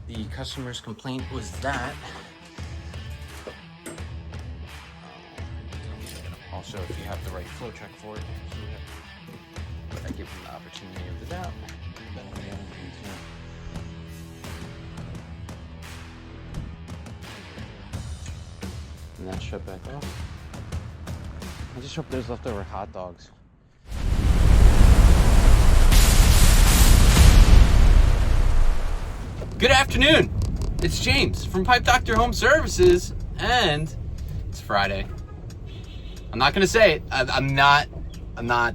The customer's complaint was that also if you have the right flow check for it. But I give them the opportunity of the doubt. And that shut back off. I just hope there's leftover hot dogs. Good afternoon. It's James from Pipe Doctor Home Services, and it's Friday. I'm not gonna say it. I'm not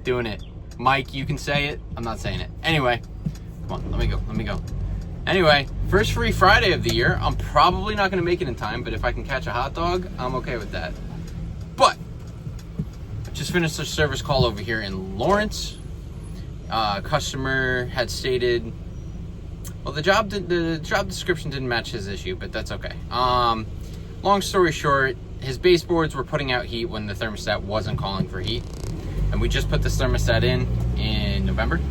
doing it. Mike, you can say it. I'm not saying it. Anyway, come on, let me go. Anyway, first free Friday of the year. I'm probably not gonna make it in time, but if I can catch a hot dog, I'm okay with that. But I just finished a service call over here in Lawrence. Customer had stated, well, the job description didn't match his issue, but that's okay. Long story short, his baseboards were putting out heat when the thermostat wasn't calling for heat. And we just put this thermostat in November.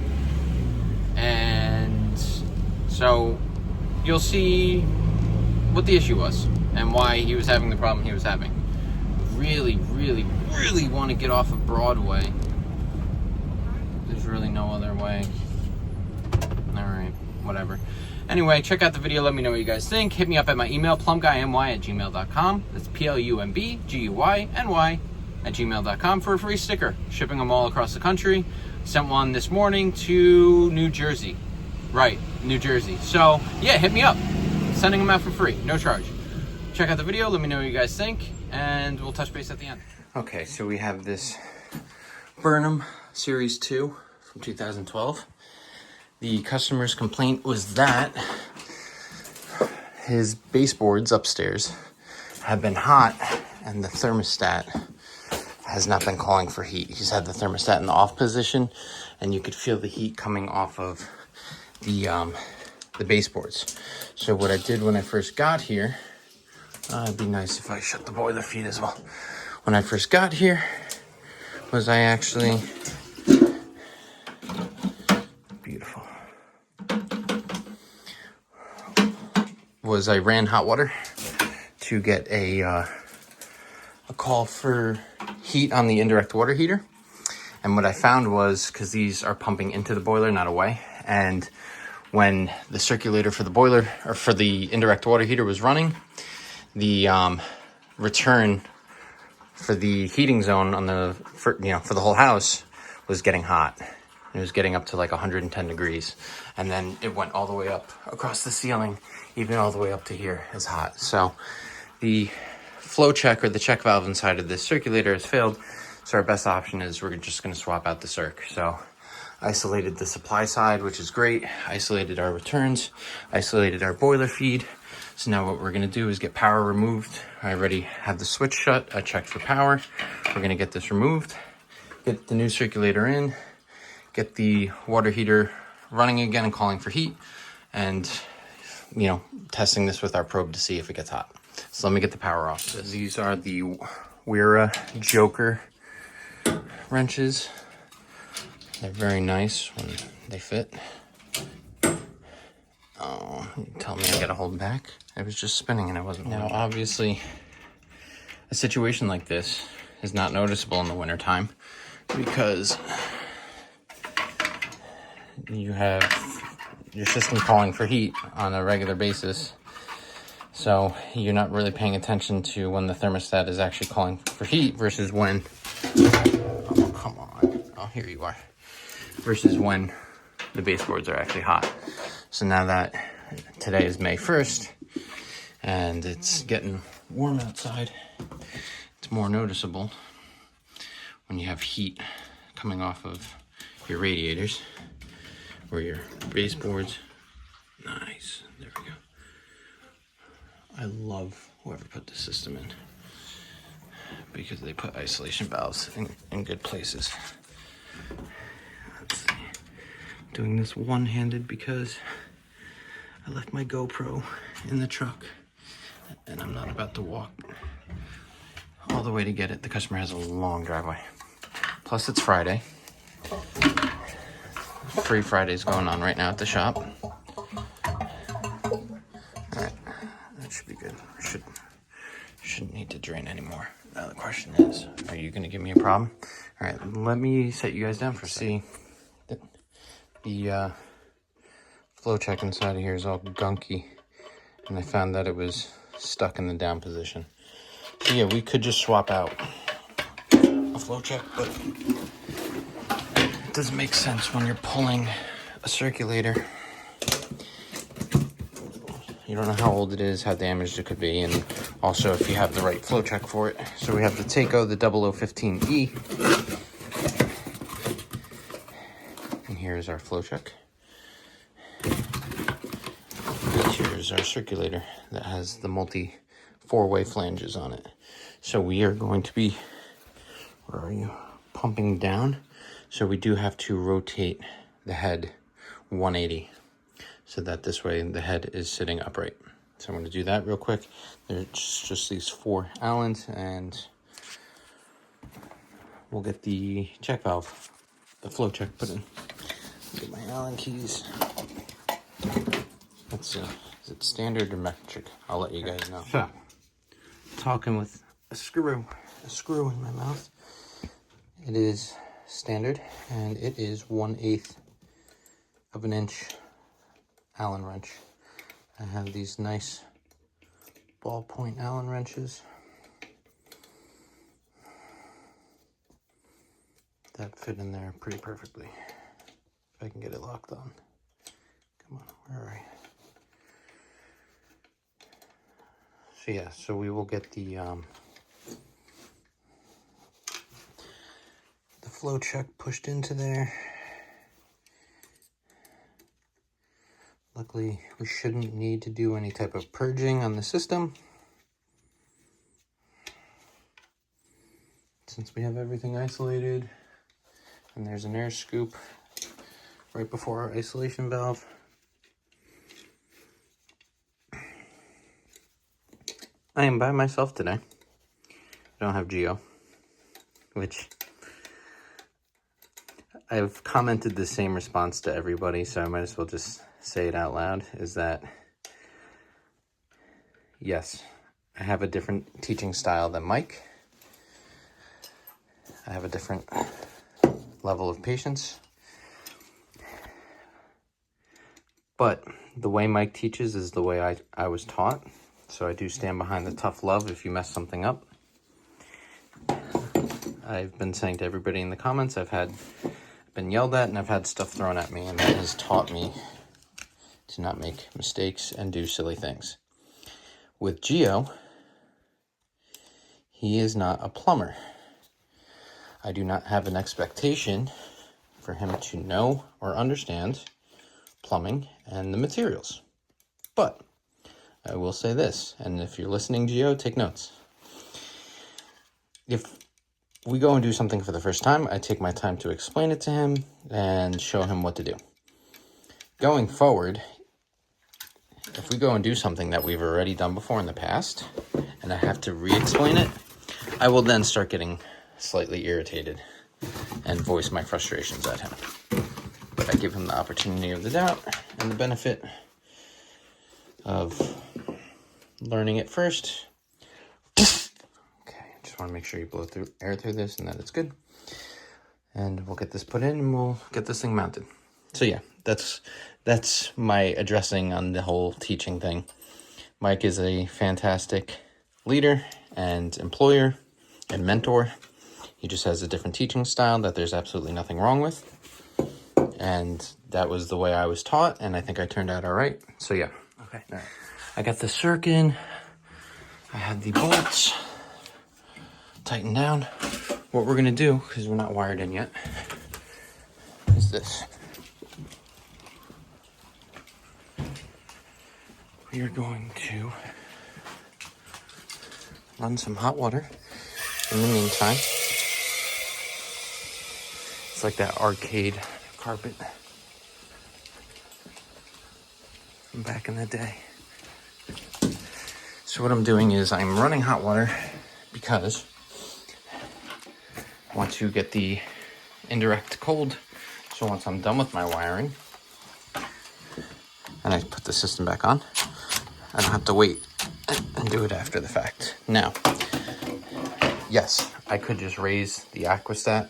And so you'll see what the issue was and why he was having the problem he was having. Really want to get off of Broadway. There's really no other way. All right, whatever. Anyway, check out the video. Let me know what you guys think. Hit me up at my email, plumbguyny@gmail.com. That's plumbguyny@gmail.com for a free sticker. Shipping them all across the country. Sent one this morning to New Jersey. Right, New Jersey. So, yeah, hit me up. Sending them out for free, no charge. Check out the video. Let me know what you guys think, and we'll touch base at the end. Okay, so we have this Burnham Series 2 from 2012. The customer's complaint was that his baseboards upstairs have been hot and the thermostat has not been calling for heat. He's had the thermostat in the off position and you could feel the heat coming off of the baseboards. So what I did when I first got here, it'd be nice if I shut the boiler feed as well. When I first got here was I actually, beautiful, was I ran hot water to get a call for heat on the indirect water heater. And what I found was, because these are pumping into the boiler, not away, and when the circulator for the boiler, or for the indirect water heater was running, the return for the heating zone on the, for the whole house was getting hot. It was getting up to like 110 degrees. And then it went all the way up across the ceiling, even all the way up to here is hot. So the flow check, or the check valve inside of this circulator, has failed. So our best option is we're just gonna swap out the circ. So isolated the supply side, which is great. Isolated our returns, isolated our boiler feed. So now what we're gonna do is get power removed. I already have the switch shut. I checked for power. We're gonna get this removed, get the new circulator in, get the water heater running again and calling for heat, and testing this with our probe to see if it gets hot. So let me get the power off. These are the Wera Joker wrenches. They're very nice when they fit. Oh, you tell me I gotta hold back. I was just spinning and I wasn't. Now, obviously, a situation like this is not noticeable in the wintertime because you have your system calling for heat on a regular basis. So you're not really paying attention to when the thermostat is actually calling for heat versus when, oh, come on. Oh, here you are. Versus when the baseboards are actually hot. So now that today is May 1st and it's getting warm outside, it's more noticeable when you have heat coming off of your radiators or your baseboards. Nice, there we go. I love whoever put this system in because they put isolation valves in good places. Let's see. I'm doing this one-handed because I left my GoPro in the truck and I'm not about to walk all the way to get it. The customer has a long driveway. Plus it's Friday. Free Fridays going on right now at the shop. good. Shouldn't need to drain anymore. Now the question is, are you going to give me a problem? All right, let me set you guys down for a second. See, the flow check inside of here is all gunky, and I found that it was stuck in the down position. So yeah, we could just swap out a flow check, but it doesn't make sense when you're pulling a circulator. You don't know how old it is, how damaged it could be, and also if you have the right flow check for it. So we have the Takeo, the 0015E. And here's our flow check. And here's our circulator that has the multi 4-way flanges on it. So we are going to be, where are you? Pumping down. So we do have to rotate the head 180. So that this way the head is sitting upright. So I'm going to do that real quick. There's just these 4 Allens, and we'll get the check valve, the flow check put in. Get my Allen keys. Let's see, is it standard or metric? I'll let you guys know. So, talking with a screw in my mouth. It is standard, and it is 1/8 of an inch Allen wrench. I have these nice ballpoint Allen wrenches that fit in there pretty perfectly. If I can get it locked on. Come on, where are I? So yeah, so we will get the flow check pushed into there. Luckily, we shouldn't need to do any type of purging on the system, since we have everything isolated, and there's an air scoop right before our isolation valve. I am by myself today. I don't have Gio, which I've commented the same response to everybody, so I might as well just say it out loud, is that yes, I have a different teaching style than Mike. I have a different level of patience. But the way Mike teaches is the way I was taught. So I do stand behind the tough love if you mess something up. I've been saying to everybody in the comments, I've been yelled at and I've had stuff thrown at me, and that has taught me to not make mistakes and do silly things. With Gio, he is not a plumber. I do not have an expectation for him to know or understand plumbing and the materials. But I will say this, and if you're listening, Gio, take notes. If we go and do something for the first time, I take my time to explain it to him and show him what to do. Going forward, if we go and do something that we've already done before in the past, and I have to re-explain it, I will then start getting slightly irritated and voice my frustrations at him. But I give him the opportunity of the doubt and the benefit of learning it first. Okay, just want to make sure you blow through air through this and that it's good. And we'll get this put in and we'll get this thing mounted. So yeah, that's my addressing on the whole teaching thing. Mike is a fantastic leader and employer and mentor. He just has a different teaching style that there's absolutely nothing wrong with. And that was the way I was taught, and I think I turned out all right. So yeah. Okay. All right. I got the circ in. I had the bolts tightened down. What we're gonna do, because we're not wired in yet, is this. We are going to run some hot water in the meantime. It's like that arcade carpet from back in the day. So what I'm doing is I'm running hot water because I want to get the indirect cold. So once I'm done with my wiring and I put the system back on, I don't have to wait and do it after the fact. Now, yes, I could just raise the aquastat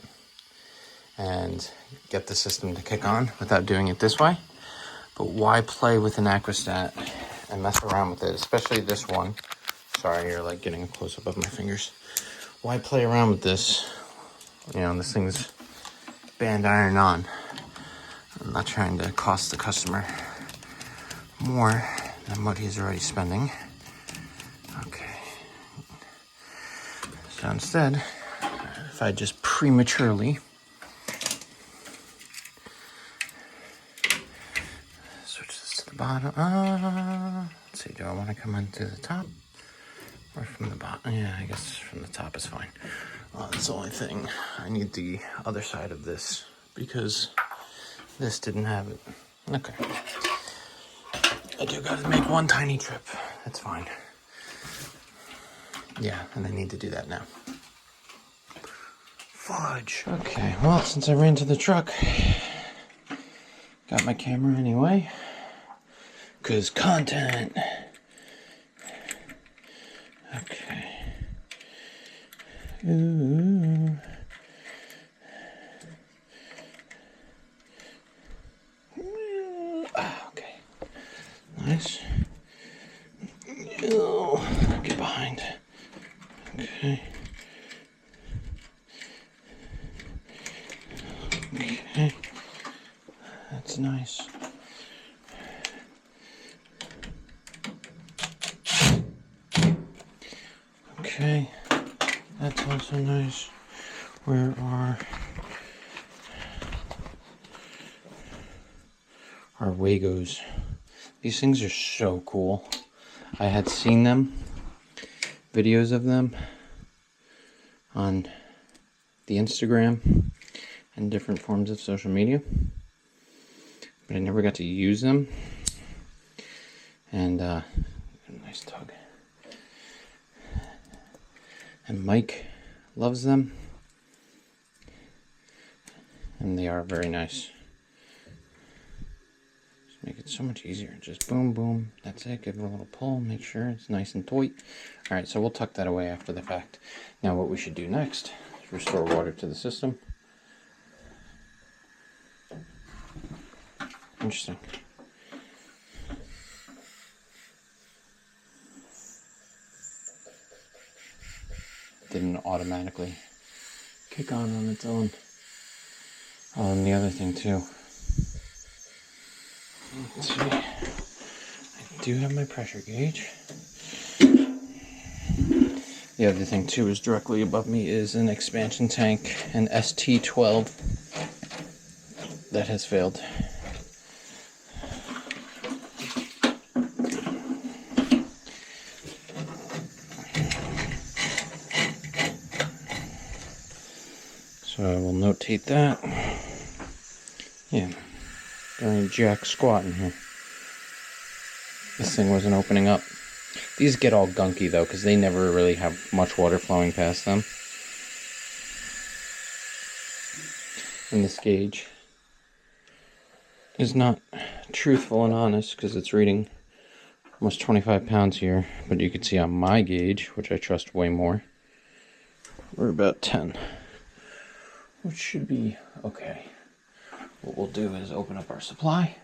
and get the system to kick on without doing it this way. But why play with an aquastat and mess around with it, especially this one? Sorry, you're like getting a close-up of my fingers. Why play around with this? You know, this thing's band iron on. I'm not trying to cost the customer more than what he's already spending. Okay. So instead, if I just prematurely switch this to the bottom. Let's see, do I want to come into the top or from the bottom? Yeah, I guess from the top is fine. That's the only thing. I need the other side of this because this didn't have it. Okay. I do gotta make one tiny trip. That's fine. Yeah, and I need to do that now. Fudge. Okay, well, since I ran to the truck, got my camera anyway. 'Cause content. Okay. Ooh. Okay. Nice. Oh, get behind. Okay. Okay. That's nice. Okay. That's also nice. Where are our Wagos? These things are so cool. I had seen them, videos of them, on the Instagram and different forms of social media, but I never got to use them. And nice tug. And Mike loves them, and they are very nice. Just make it so much easier. Just boom, boom. That's it. Give it a little pull. Make sure it's nice and tight. All right, so we'll tuck that away after the fact. Now, what we should do next is restore water to the system. Interesting. Didn't automatically kick on its own. Oh, and the other thing too. Let's see. I do have my pressure gauge. The other thing too is directly above me is an expansion tank, an ST12 that has failed. So I will notate that. Yeah, there ain't jack squat in here. This thing wasn't opening up. These get all gunky though, because they never really have much water flowing past them. And this gauge is not truthful and honest, because it's reading almost 25 pounds here. But you can see on my gauge, which I trust way more, we're about 10. Which should be okay. What we'll do is open up our supply,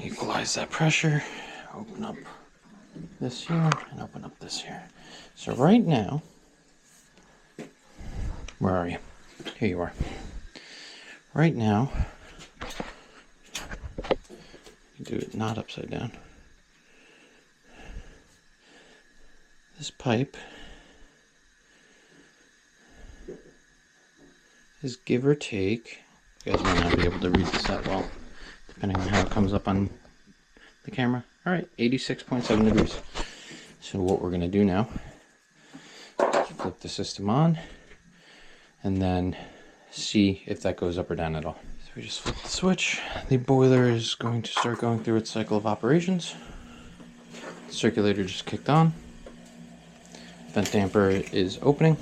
equalize that pressure, open up this here, and open up this here. So right now, where are you? Here you are. Right now, do it not upside down. This pipe is, give or take, you guys might not be able to read this that well, depending on how it comes up on the camera. All right, 86.7 degrees. So what we're gonna do now is flip the system on and then see if that goes up or down at all. So we just flip the switch. The boiler is going to start going through its cycle of operations. The circulator just kicked on. Vent damper is opening.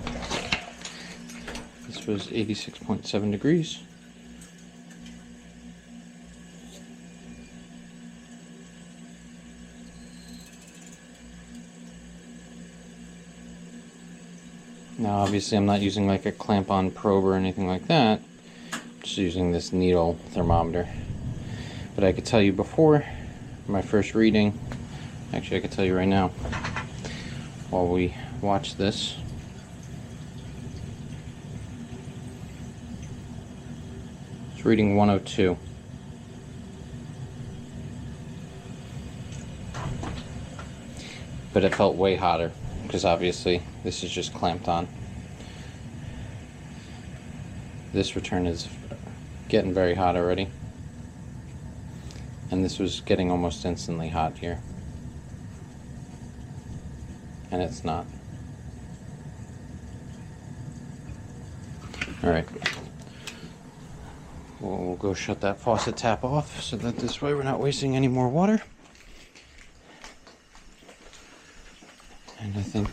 This was 86.7 degrees. Now obviously I'm not using like a clamp-on probe or anything like that. Just using this needle thermometer. But I could tell you before my first reading, actually I could tell you right now while we watch this. It's reading 102. But it felt way hotter because obviously this is just clamped on. This return is getting very hot already. And this was getting almost instantly hot here. And it's not. Alright. We'll go shut that faucet tap off so that this way we're not wasting any more water. And I think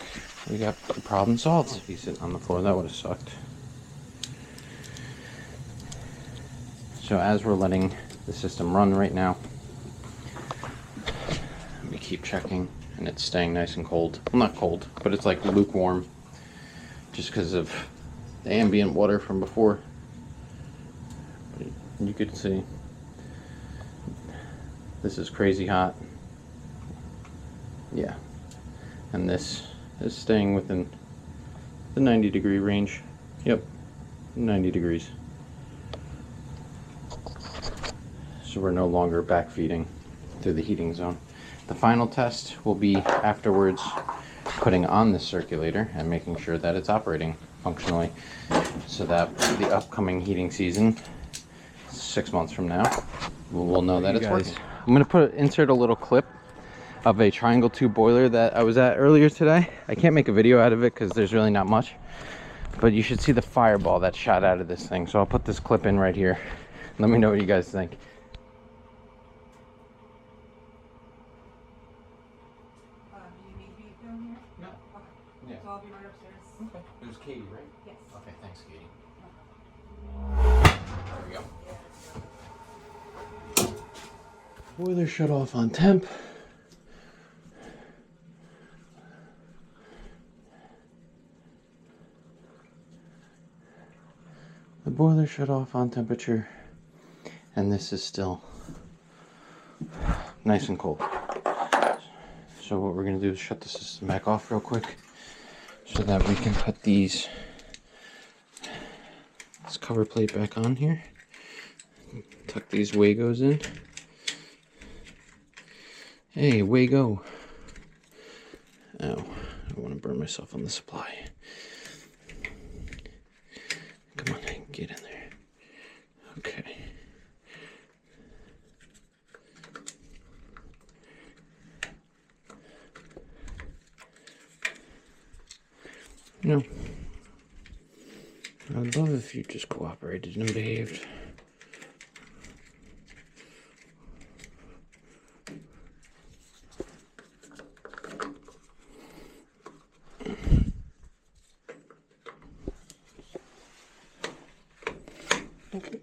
we got the problem solved. If he's sitting on the floor, that would have sucked. So as we're letting the system run right now, we keep checking and it's staying nice and cold. Well, not cold, but it's like lukewarm just because of the ambient water from before. But you could see this is crazy hot. Yeah. And this is staying within the 90-degree range. Yep, 90 degrees. So we're no longer backfeeding through the heating zone. The final test will be afterwards putting on the circulator and making sure that it's operating functionally so that the upcoming heating season, 6 months from now, we'll know that it's working. I'm going to insert a little clip of a triangle tube boiler that I was at earlier today. I can't make a video out of it because there's really not much, but you should see the fireball that shot out of this thing. So I'll put this clip in right here. Let me know what you guys think. Do you need me to film here? No. Okay. Yeah. So I'll be right upstairs. Okay. It was Katie, right? Yes. Okay, thanks, Katie. There we go. Boiler shut off on temp. The boiler shut off on temperature, and this is still nice and cold. So what we're going to do is shut the system back off real quick so that we can put this cover plate back on here. Tuck these Wagos in. Hey, Wago. Oh, I don't want to burn myself on the supply. Come on, get in there. Okay. No. I'd love if you just cooperated and behaved.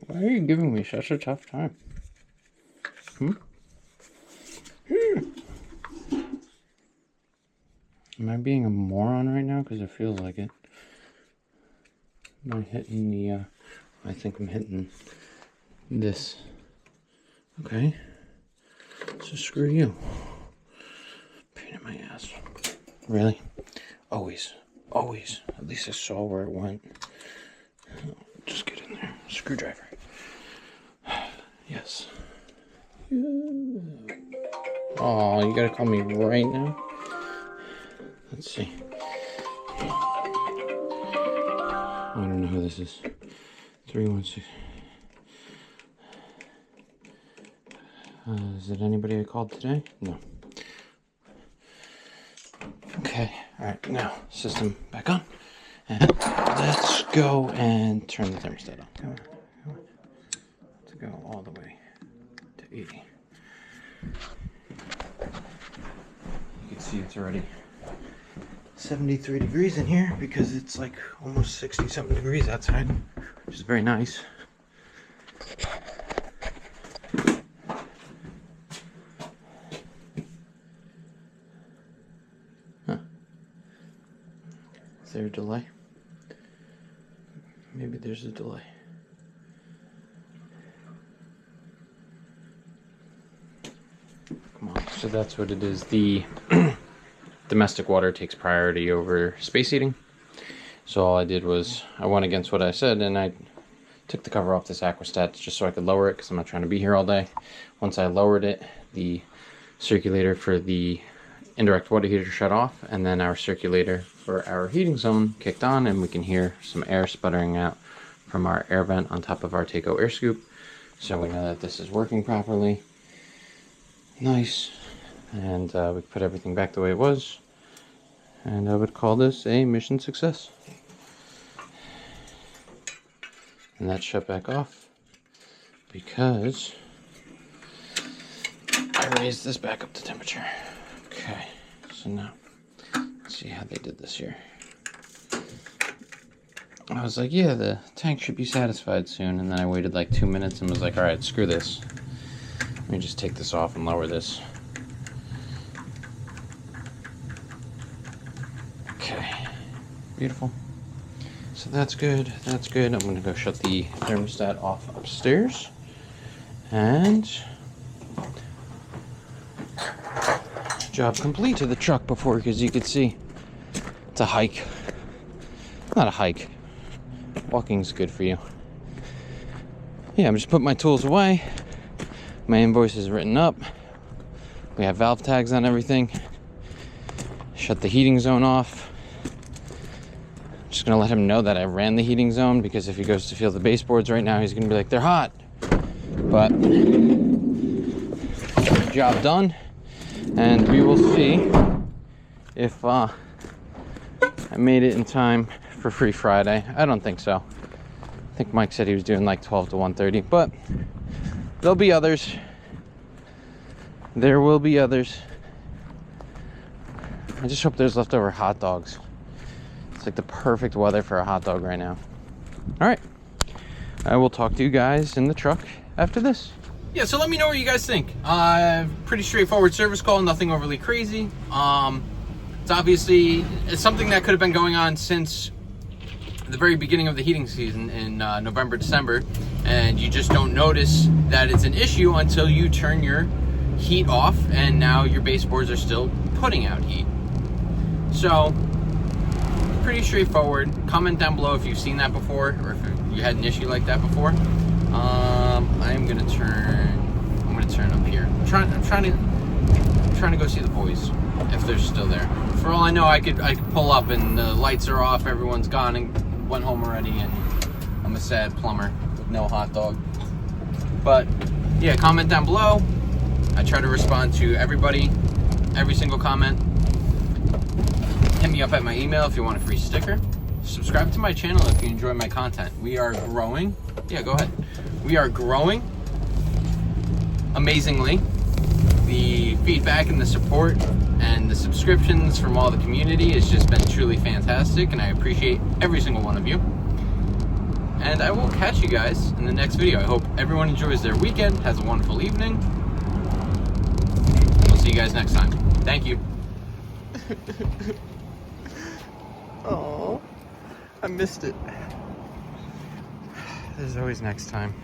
Why are you giving me such a tough time? Am I being a moron right now? Because it feels like it. Am I hitting the, I think I'm hitting this. Okay. So screw you. Pain in my ass. Really? Always. Always. At least I saw where it went. Just get in there. Screwdriver. Yes. Oh, you gotta call me right now? Let's see. I don't know who this is. 316. Is it anybody I called today? No. Okay. Alright, now, system back on. And let's go and turn the thermostat on. Come on. Come on. Let's go all the way to 80. You can see it's already 73 degrees in here because it's like almost 60 something degrees outside, which is very nice. Huh. Is there a delay? Maybe there's a delay. Come on. So that's what it is. The domestic water takes priority over space heating. So all I did was I went against what I said, and I took the cover off this Aquastat just so I could lower it, because I'm not trying to be here all day. Once I lowered it, the circulator for the indirect water heater shut off, and then our circulator for our heating zone kicked on, and we can hear some air sputtering out from our air vent on top of our Takeo air scoop. So we know that this is working properly. Nice. And we put everything back the way it was, and I would call this a mission success. And that shut back off because I raised this back up to temperature. Okay, so now let's see how they did this here. I was like, yeah, the tank should be satisfied soon, and then I waited like 2 minutes and was like, all right, screw this. Let me just take this off and lower this. Okay, beautiful. So that's good, that's good. I'm gonna go shut the thermostat off upstairs. And job complete to the truck before, because you could see it's a hike. Not a hike. Walking's good for you. Yeah, I'm just putting my tools away. My invoice is written up. We have valve tags on everything. Shut the heating zone off. Just gonna let him know that I ran the heating zone, because if he goes to feel the baseboards right now, he's gonna be like, they're hot. But job done, and we will see if I made it in time for Free Friday. I don't think so. I think Mike said he was doing like 12 to 1:30, but there'll be others. There will be others. I just hope there's leftover hot dogs. It's like the perfect weather for a hot dog right now. All right, I will talk to you guys in the truck after this. Yeah, so let me know what you guys think. Pretty straightforward service call, nothing overly crazy. It's something that could have been going on since the very beginning of the heating season in November, December, and you just don't notice that it's an issue until you turn your heat off, and now your baseboards are still putting out heat. So pretty straightforward. Comment down below if you've seen that before, or if you had an issue like that before. I'm gonna turn up here. I'm trying to go see the boys if they're still there. For all I know, I could pull up and the lights are off, everyone's gone and went home already, and I'm a sad plumber with no hot dog. But yeah, comment down below. I try to respond to everybody, every single comment. Hit me up at my email if you want a free sticker. Subscribe to my channel if you enjoy my content. We are growing. Yeah, go ahead. We are growing amazingly. The feedback and the support and the subscriptions from all the community has just been truly fantastic, and I appreciate every single one of you. And I will catch you guys in the next video. I hope everyone enjoys their weekend, has a wonderful evening. We'll see you guys next time. Thank you. Oh, I missed it. There's always next time.